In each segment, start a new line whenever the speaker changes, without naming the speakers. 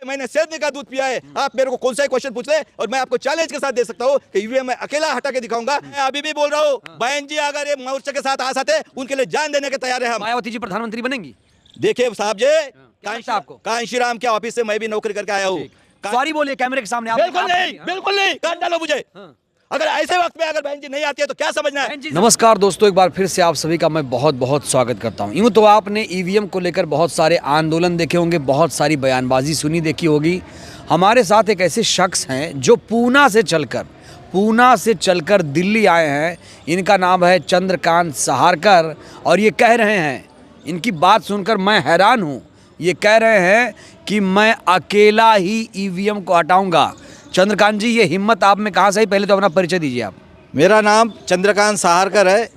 मैंने शेरनी का दूध पिया है। आप मेरे को कौन सा क्वेश्चन पूछ ले और मैं आपको चैलेंज के साथ दे सकता हूँ कि ईवीएम मैं अकेला हटा के दिखाऊंगा। मैं अभी भी बोल रहा हूँ, बहन जी अगर ये मोर्चे के साथ आ सकते उनके लिए जान देने के तैयार है हम।
मायावती जी प्रधानमंत्री बनेंगी?
देखिए साहब जी,
आपको
कांशी राम के ऑफिस से मैं भी नौकरी करके आया हूँ।
सॉरी बोलिए कैमरे के सामने।
बिल्कुल नहीं काट डालो मुझे। अगर ऐसे वक्त में अगर बहन जी नहीं आती है तो क्या समझना है।
नमस्कार दोस्तों, एक बार फिर से आप सभी का मैं बहुत बहुत स्वागत करता हूं। यूँ तो आपने ईवीएम को लेकर बहुत सारे आंदोलन देखे होंगे, बहुत सारी बयानबाजी सुनी देखी होगी। हमारे साथ एक ऐसे शख्स हैं जो पूना से चलकर दिल्ली आए हैं। इनका नाम है चंद्रकांत सहारकर और ये कह रहे हैं, इनकी बात सुनकर मैं हैरान हूँ। ये कह रहे हैं कि मैं अकेला ही ईवीएम को हटाऊंगा। चंद्रकांत जी, ये हिम्मत आप में कहाँ से आई? पहले तो अपना परिचय दीजिए आप।
मेरा नाम चंद्रकांत सहारकर है।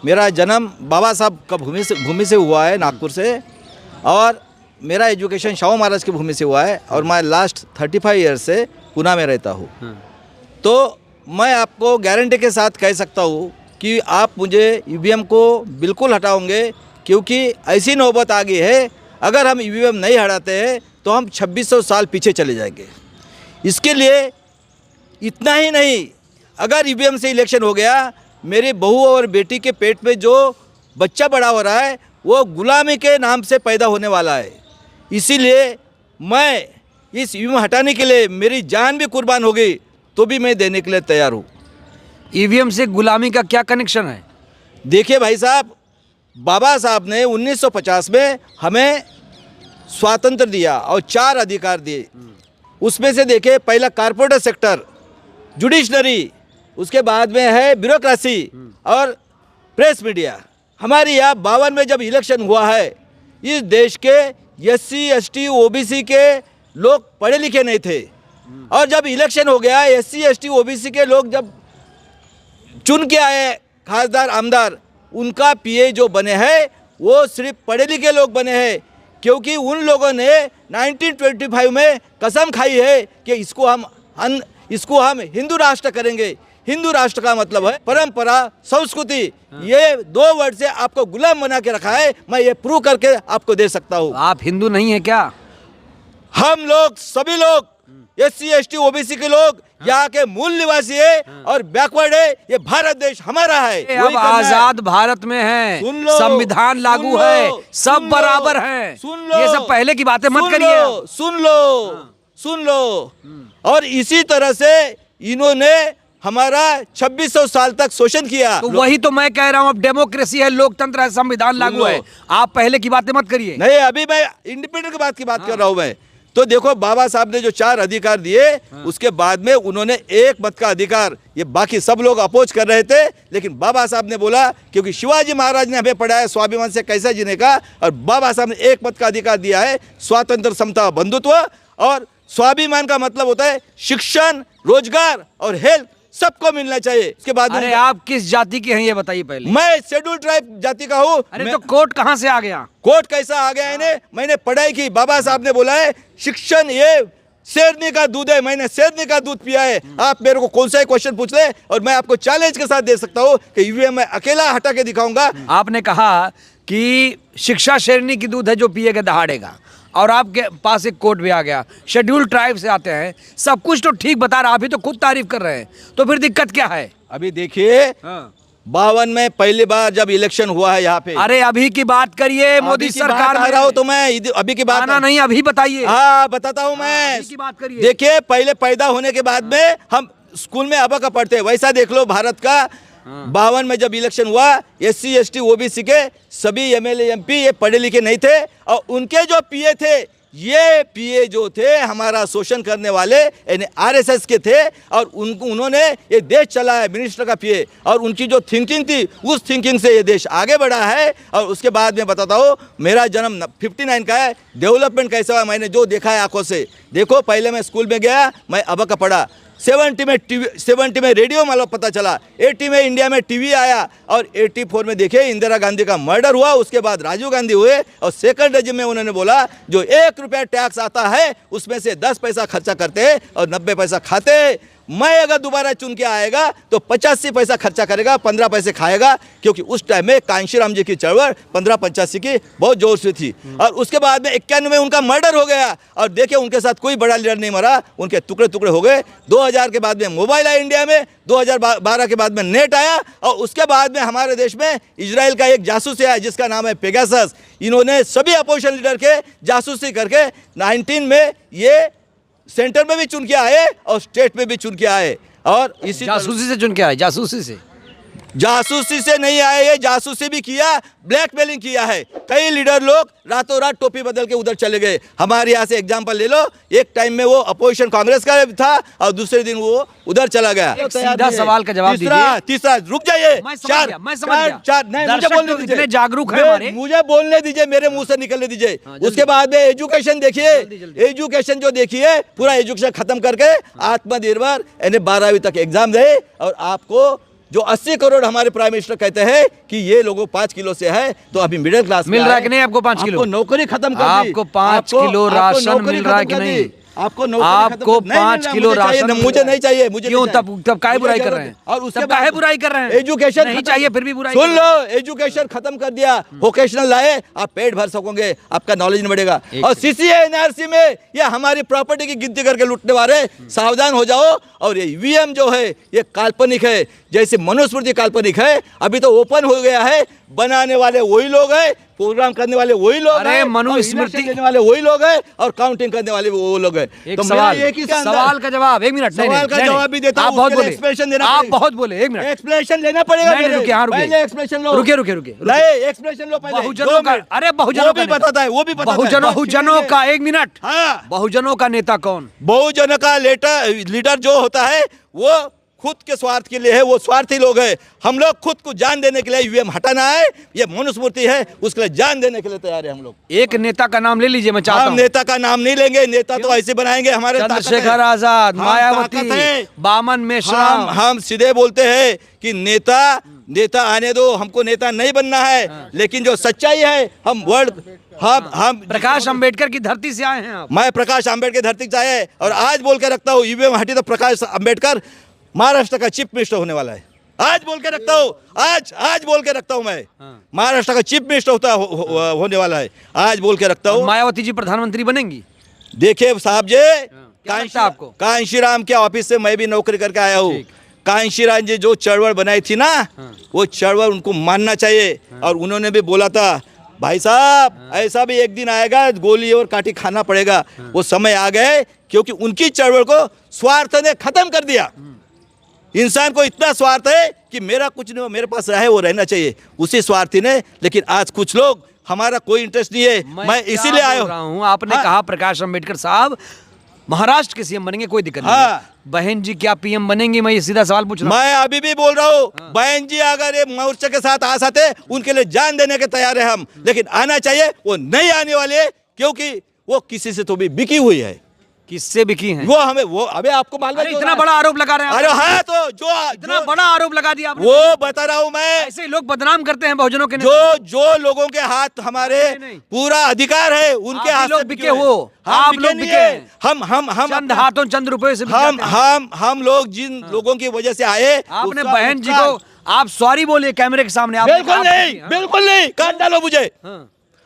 मेरा जन्म बाबा साहब का भूमि से हुआ है, नागपुर से, और मेरा एजुकेशन शाहू महाराज की भूमि से हुआ है और मैं लास्ट 35 ईयर्स से पुणे में रहता हूँ। तो मैं आपको गारंटी के साथ कह सकता हूँ कि आप मुझे ईवीएम को बिल्कुल हटाओगे, क्योंकि ऐसी नौबत आ गई है, अगर हम ईवीएम नहीं हटाते हैं तो हम 2600 साल पीछे चले जाएंगे। इसके लिए इतना ही नहीं, अगर ईवीएम से इलेक्शन हो गया, मेरी बहू और बेटी के पेट में जो बच्चा बड़ा हो रहा है वो गुलामी के नाम से पैदा होने वाला है। इसीलिए मैं इस ईवीएम हटाने के लिए मेरी जान भी कुर्बान हो गई तो भी मैं देने के लिए तैयार हूँ।
ईवीएम से गुलामी का क्या कनेक्शन है?
देखिए भाई साहब, बाबा साहब ने 1950 में हमें स्वातंत्र दिया और 4 अधिकार दिए। उसमें से देखे, पहला कारपोरेट सेक्टर, जुडिशनरी, उसके बाद में है ब्यूरोक्रेसी और प्रेस मीडिया। हमारी यहाँ 52 में जब इलेक्शन हुआ है, इस देश के SC ST OBC के लोग पढ़े लिखे नहीं थे, और जब इलेक्शन हो गया SC ST OBC के लोग जब चुन के आए खासदार आमदार, उनका PA जो बने हैं वो सिर्फ पढ़े लिखे लोग बने हैं, क्योंकि उन लोगों ने 1925 में कसम खाई है कि इसको हम हिंदू राष्ट्र करेंगे। हिंदू राष्ट्र का मतलब है परंपरा, संस्कृति। ये 2 वर्ड से आपको गुलाम बना के रखा है। मैं ये प्रूव करके आपको दे सकता हूँ।
आप हिंदू नहीं है क्या?
हम लोग सभी लोग SC ST OBC के लोग यहाँ के मूल निवासी है और बैकवर्ड है। ये भारत देश हमारा है।
अब आजाद भारत में है, संविधान लागू है, सब बराबर हैं। ये सब पहले की बातें मत करिए।
सुन लो। और इसी तरह से इन्होंने हमारा 2600 साल तक शोषण किया।
तो वही तो मैं कह रहा हूँ, अब डेमोक्रेसी है, लोकतंत्र है, संविधान लागू है। आप पहले की बातें मत करिए।
नहीं, अभी मैं इंडिपेंडेंट की बात कर रहा हूँ मैं। तो देखो, बाबा साहब ने जो 4 अधिकार दिए, उसके बाद में उन्होंने एक मत का अधिकार, ये बाकी सब लोग अपोज कर रहे थे, लेकिन बाबा साहब ने बोला, क्योंकि शिवाजी महाराज ने हमें पढ़ाया स्वाभिमान से कैसे जीने का, और बाबा साहब ने एक मत का अधिकार दिया है, स्वातंत्र, समता, बंधुत्व। और स्वाभिमान का मतलब होता है शिक्षण, रोजगार और हेल्थ सबको मिलना चाहिए। उसके बाद
अरे आप किस जाति के हैं ये बताइए पहले।
मैं शेड्यूल ट्राइब जाति का हूँ।
अरे तो कोर्ट कहाँ से आ गया?
कोर्ट कैसा आ गया इन्हें? मैंने पढ़ाई की। बाबा साहब ने बोला है शिक्षण ये शेरनी का दूध है, मैंने शेरनी का दूध पिया है। आप मेरे को कौन सा क्वेश्चन पूछ ले और मैं आपको चैलेंज के साथ दे सकता हूँ कि ईवीएम मैं अकेला हटा के दिखाऊंगा।
आपने कहा कि शिक्षा शेरनी की दूध है, जो पिएगा दहाड़ेगा, और आपके पास एक कोर्ट भी आ गया। शेड्यूल ट्राइब से आते हैं, सब कुछ तो ठीक बता रहा, आप ही तो खुद तारीफ कर रहे हैं, तो फिर दिक्कत क्या है?
अभी देखिए, 52 में पहली बार जब इलेक्शन हुआ है यहाँ पे।
अरे अभी की बात करिए, मोदी सरकार में
रहा हूँ तो मैं अभी की बात
नहीं, अभी बताइए।
हाँ बताता हूँ मैं।
अभी की बात करिए।
देखिए, पहले पैदा होने के बाद में हम स्कूल में अब का पढ़ते हैं, वैसा देख लो भारत का। 52 में जब इलेक्शन हुआ, SC ST OBC के सभी MLA MP ये पढ़े लिखे नहीं थे, और उनके जो PA थे, ये PA जो थे हमारा शोषण करने वाले RSS के थे, और उन्होंने ये देश चलाया, मिनिस्टर का PA, और उनकी जो थिंकिंग थी, उस थिंकिंग से ये देश आगे बढ़ा है। और उसके बाद में बताता हूँ, मेरा जन्म 59 का है। डेवलपमेंट कैसा हुआ मैंने जो देखा है आंखों से। देखो, पहले मैं स्कूल में गया, मैं अब का पढ़ा। 70 में रेडियो मालूम पता चला, 80 में इंडिया में टीवी आया, और 84 में देखे इंदिरा गांधी का मर्डर हुआ। उसके बाद राजीव गांधी हुए, और सेकंड रेजिम में उन्होंने बोला जो 1 रुपया टैक्स आता है उसमें से 10 पैसा खर्चा करते हैं और 90 पैसा खाते हैं। मैं अगर दोबारा चुन के आएगा तो 85 पैसा खर्चा करेगा, 15 पैसे खाएगा, क्योंकि उस टाइम में कांशीराम जी की चळवळ 1585 की बहुत जोर से थी। और उसके बाद में 91 में उनका मर्डर हो गया, और देखिए उनके साथ कोई बड़ा लीडर नहीं मरा, उनके टुकड़े टुकड़े हो गए। 2000 के बाद में मोबाइल आया इंडिया में, 2012 के बाद में नेट आया, और उसके बाद में हमारे देश में इजराइल का एक जासूस आया जिसका नाम है पेगासस। इन्होंने सभी अपोजिशन लीडर के जासूसी करके 19 में ये सेंटर में भी चुन के आए और स्टेट में भी चुन के आए। और इसी
जासूसी से चुन के आए, जासूसी से
जासूसी से नहीं आए, ये जासूसी भी किया, ब्लैकमेलिंग किया है। कई लीडर लोग रातों रात टोपी बदल के उधर चले गए। हमारे यहाँ से एग्जांपल ले लो, एक टाइम में वो अपोजिशन कांग्रेस का था और दूसरे दिन वो उधर चला गया।
एक सीधा सवाल का जवाब दीजिए।
तीसरा रुक जाइए,
मैं समझ गया।
नहीं, मुझे
दर्शक
बोलने
तो
दीजिए,
इतने जागरूक हैं हमारे।
मुझे बोलने दीजिए, मेरे मुंह से निकलने दीजिए। उसके बाद में एजुकेशन देखिए, एजुकेशन जो देखिए, पूरा एजुकेशन खत्म करके आत्मनिर्भर यानी 12वीं तक एग्जाम दे। और आपको जो 80 करोड़ हमारे प्राइम मिनिस्टर कहते हैं कि ये लोगों 5 किलो से है, तो अभी मिडिल क्लास
मिल रहा है कि नहीं आपको 5 किलो?
आपको नौकरी खत्म कर दी,
आपको 5 किलो राशन मिल रहा है कि नहीं?
आपको
5 किलो राशन
मुझे नहीं चाहिए। मुझे
क्यों?
नहीं
तब
चाहिए।
काहे बुराई कर रहे हैं?
और उसके
तब काहे बुराई कर रहे हैं?
एजुकेशन
नहीं चाहिए फिर भी बुराई
सुन
कर रहे
लो, एजुकेशन खत्म कर दिया, वोकेशनल लाए, आप पेट भर सकोगे, आपका नॉलेज नहीं बढ़ेगा। और सीसीए एनआरसी में ये हमारी प्रॉपर्टी की गिनती करके लूटने वाले, सावधान हो जाओ। और ये ईवीएम जो है ये काल्पनिक है, जैसे मनुस्मृति काल्पनिक है। अभी तो ओपन हो गया है, बनाने वाले वही लोग हैं, प्रोग्राम करने वाले वही लोग
अरे
हैं,
मनुस्मृति
देने वाले वही लोग हैं, और काउंटिंग करने वाले वो लोग हैं।
एक सवाल का जवाब, 1 मिनट।
सवाल का जवाब भी देता हूं,
आप बहुत बोले,
एक्सप्लेनेशन देना
आप
पड़ेगा।
बहुत बोले, 1 मिनट
एक्सप्लेनेशन लेना पड़ेगा।
नहीं, रुकिए, हाँ, रुकिए।
पहले एक्सप्लेनेशन लो,
रुकिए।
नहीं, एक्सप्लेनेशन लो पहले।
बहुजनों का, अरे बहुजनों का
बताता है, वो भी बताता है।
बहुजनों का, 1 मिनट।
हाँ,
बहुजनों का नेता कौन?
बहुजन का लीडर जो होता है वो खुद के स्वार्थ के लिए है, वो स्वार्थी लोग हैं। हम लोग खुद को जान देने के लिए ईवीएम हटाना है, ये मनुस्मृति है, उसके लिए जान देने के लिए तैयार है हम लोग।
एक नेता का नाम ले लीजिए, मैं चाहता
हम
हूं।
नेता का नाम नहीं लेंगे, नेता तो ऐसे बनाएंगे हमारे।
चंद्रशेखर आजाद, मायावती, बामन मेश्राम।
हम सीधे बोलते हैं कि नेता आने दो, हमको नेता नहीं बनना है। लेकिन जो सच्चाई है, हम
प्रकाश अंबेडकर की धरती से आए हैं आप।
मैं प्रकाश अंबेडकर की धरती से आए, और आज बोल के रखता हूँ, ईवीएम हटी तो प्रकाश अंबेडकर महाराष्ट्र का चीफ मिनिस्टर होने वाला है। आज बोल के रखता हूँ, आज बोल के रखता हूँ, मैं महाराष्ट्र का चीफ मिनिस्टर होने वाला है। आज बोल के रखता हूँ।
मायावती जी प्रधानमंत्री बनेंगी?
देखिए साहब जी,
आपको
कांशीराम के ऑफिस से मैं भी नौकरी करके आया हूँ। कांशीराम जी जो चळवळ बनाई थी ना, वो चळवळ उनको मानना चाहिए। और उन्होंने भी बोला था, भाई साहब ऐसा भी एक दिन आएगा, गोली और काठी खाना पड़ेगा। वो समय आ गए, क्योंकि उनकी चळवळ को स्वार्थ ने खत्म कर दिया। इंसान को इतना स्वार्थ है कि मेरा कुछ नहीं हो, मेरे पास रहे वो रहना चाहिए, उसी स्वार्थी ने। लेकिन आज कुछ लोग, हमारा कोई इंटरेस्ट नहीं है, मैं इसीलिए आया हूँ।
आपने कहा प्रकाश अंबेडकर साहब महाराष्ट्र के सीएम बनेंगे, कोई दिक्कत नहीं। बहन जी क्या पीएम बनेंगी? मैं ये सीधा सवाल पूछ रहा हूँ।
मैं अभी भी बोल रहा हूँ, बहन जी अगर ये मोर्चे के साथ आ सकते, उनके लिए जान देने के तैयार है हम। लेकिन आना चाहिए, वो नहीं आने वाले, क्योंकि वो किसी से तो भी बिकी हुई है।
किससे बिकी हैं?
वो हमें वो अबे आपको मालूम है,
इतना बड़ा आरोप लगा रहे हैं।
अरे हाँ, तो जो
इतना बड़ा आरोप लगा दिया आपने।
वो बता रहा हूँ मैं।
ऐसे लोग बदनाम करते हैं बहुजनों के।
जो लोगों के हाथ हमारे पूरा अधिकार है, उनके हाथ
लोग बिके हो, आप लोग बिके।
हम
चंद हाथों चंद रुपए से
हम लोग जिन लोगों की वजह से आए,
आपने बहन जी को आप सॉरी बोलिए कैमरे के सामने।
बिल्कुल नहीं, काट डालो मुझे।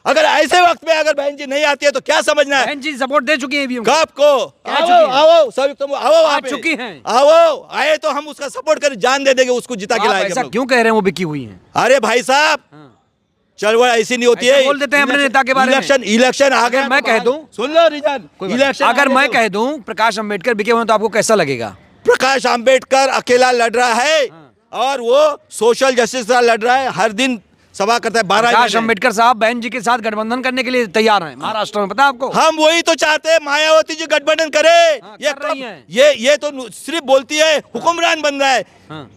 अगर ऐसे वक्त में अगर बहन जी नहीं आती है तो क्या समझना है?
बहन जी सपोर्ट दे चुकी हैं ईवीएम को।
आपको आओ सभी, तुम आओ,
आ चुकी हैं।
आओ, आए तो हम उसका सपोर्ट कर जान दे देंगे, उसको जिता के लाएंगे।
ऐसा क्यों कह रहे हैं वो बिकी हुई हैं?
अरे भाई साहब, चळवळ ऐसी नहीं होती है।
बोल देते हैं अपने नेता के बारे में।
इलेक्शन आ गया,
मैं कह दूं,
सुन लो रिजन, इलेक्शन
अगर मैं कह दूं प्रकाश अंबेडकर बिके हुए तो आपको कैसा लगेगा?
प्रकाश अंबेडकर अकेला लड़ रहा है, और वो सोशल जस्टिस का लड़ रहा है, हर दिन सभा करता है।
प्रकाश अंबेडकर साहब बहन जी के साथ गठबंधन करने के लिए तैयार हैं महाराष्ट्र में, पता है आपको?
हम वही तो चाहते हैं, मायावती जी गठबंधन करे। ये तो सिर्फ बोलती है, हुक्मरान बन रहा है।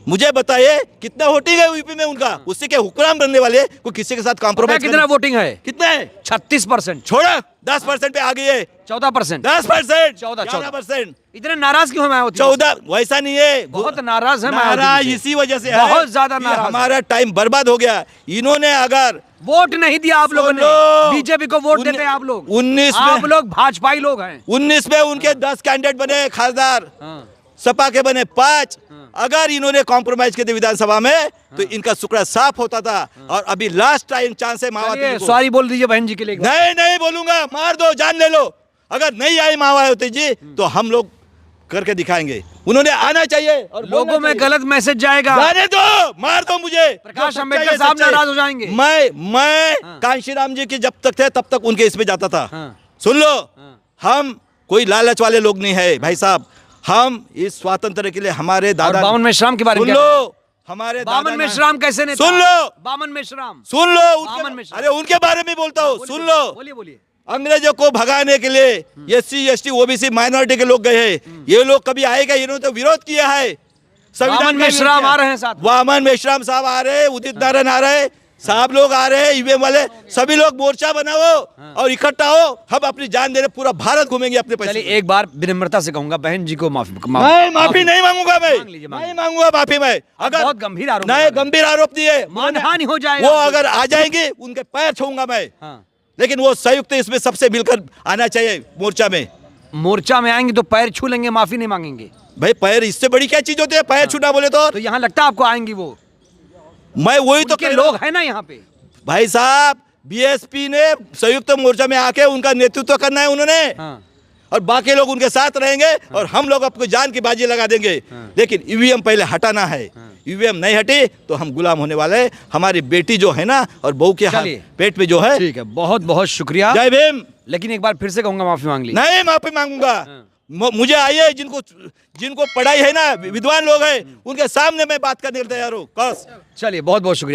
मुझे बताइए कितना वोटिंग है यूपी में उनका? उससे के हुक्मरान बनने वाले को किसी के साथ कॉम्प्रोमाइज?
कितना वोटिंग है?
कितना है?
36%।
छोड़ा, 10% पे आ गई है।
14%,
10%,
14%। इतने नाराज क्यों है मायावती?
14, वैसा नहीं है,
बहुत नाराज है
नाराज इसी वजह से,
बहुत ज्यादा नाराज।
हमारा टाइम बर्बाद हो गया। इन्होंने अगर
वोट नहीं दिया आप लोगों ने, बीजेपी को वोट देते हैं आप लोग।
19 में
आप लोग भाजपाई लोग हैं।
19 में उनके 10 कैंडिडेट बने खासदार। सपा के बने 5। अगर इन्होंने कॉम्प्रोमाइज किए थे विधानसभा में तो इनका सुकड़ा साफ होता था। और अभी लास्ट टाइम चांस है मायावती को।
सॉरी बोल दीजिए बहन जी के लिए।
नहीं बोलूंगा, मार दो, जान ले लो। अगर नहीं आई मायावती जी तो हम लोग करके दिखाएंगे। उन्होंने आना चाहिए और
लोगों में गलत मैसेज जाएगा।
जाने दो, मार दो मुझे।
प्रकाश अंबेडकर साहब नाराज हो जाएंगे।
मैं कांशीराम जी के जब तक थे तब तक उनके इसमें जाता था। सुन लो, हम कोई लालच वाले लोग नहीं है भाई साहब। हम इस स्वातंत्र के लिए हमारे दादा
बामन मेश्राम के बारे में
सुन लो, हमारे
बामन मेश्राम कैसे नेता?
सुन लो,
बामन मेश्राम
सुन लो,
बामन मेश्राम।
अरे उनके बारे में बोलता हूँ, सुन लो।
बोलिए।
अंग्रेजों को भगाने के लिए SC ST OBC माइनॉरिटी के लोग गए हैं। ये लोग कभी आएगा? इन्होंने तो विरोध किया है।
बामन मेश्राम आ रहे हैं साथ में।
बामन मेश्राम साहब आ रहे हैं, उदित नारायण आ रहे हैं, साहब लोग आ रहे हैं, ईवीएम वाले सभी लोग मोर्चा बनाओ और इकट्ठा हो। हम अपनी जान दे रहे, पूरा भारत घूमेंगे अपने पैसे।
चलिए एक बार विनम्रता से कहूंगा बहन जी को माफी
माफी नहीं मांगूंगा मैं, नहीं मांगूंगा माफी मैं। अगर
बहुत गंभीर आरोप
नहीं, गंभीर आरोप दिए,
मानहानि हो जाएगा।
वो अगर आ जाएंगे उनके पैर छूंगा मैं। लेकिन वो संयुक्त इसमें सबसे मिलकर आना चाहिए मोर्चा में।
मोर्चा में आएंगे तो पैर छू लेंगे, माफी नहीं मांगेंगे।
भाई पैर इससे बड़ी क्या चीज होती है? पैर छूना बोले तो
यहाँ लगता है आपको आएंगी वो?
मैं वही तो
के लोग हैं ना यहाँ पे।
भाई साहब, BSP ने संयुक्त मोर्चा में आके उनका नेतृत्व करना है उन्होंने। और बाकी लोग उनके साथ रहेंगे और हम लोग आपको जान की बाजी लगा देंगे। लेकिन ईवीएम पहले हटाना है। ईवीएम नहीं हटी तो हम गुलाम होने वाले हैं। हमारी बेटी जो है ना और बहू के पेट में जो है।
ठीक है, बहुत बहुत शुक्रिया।
जय भीम।
लेकिन एक बार फिर से कहूंगा माफी मांग ली।
नहीं, माफी मांगूंगा। मुझे आइए, जिनको पढ़ाई है ना, विद्वान लोग हैं, उनके सामने मैं बात करने के लिए तैयार हूँ।
चलिए बहुत बहुत शुक्रिया।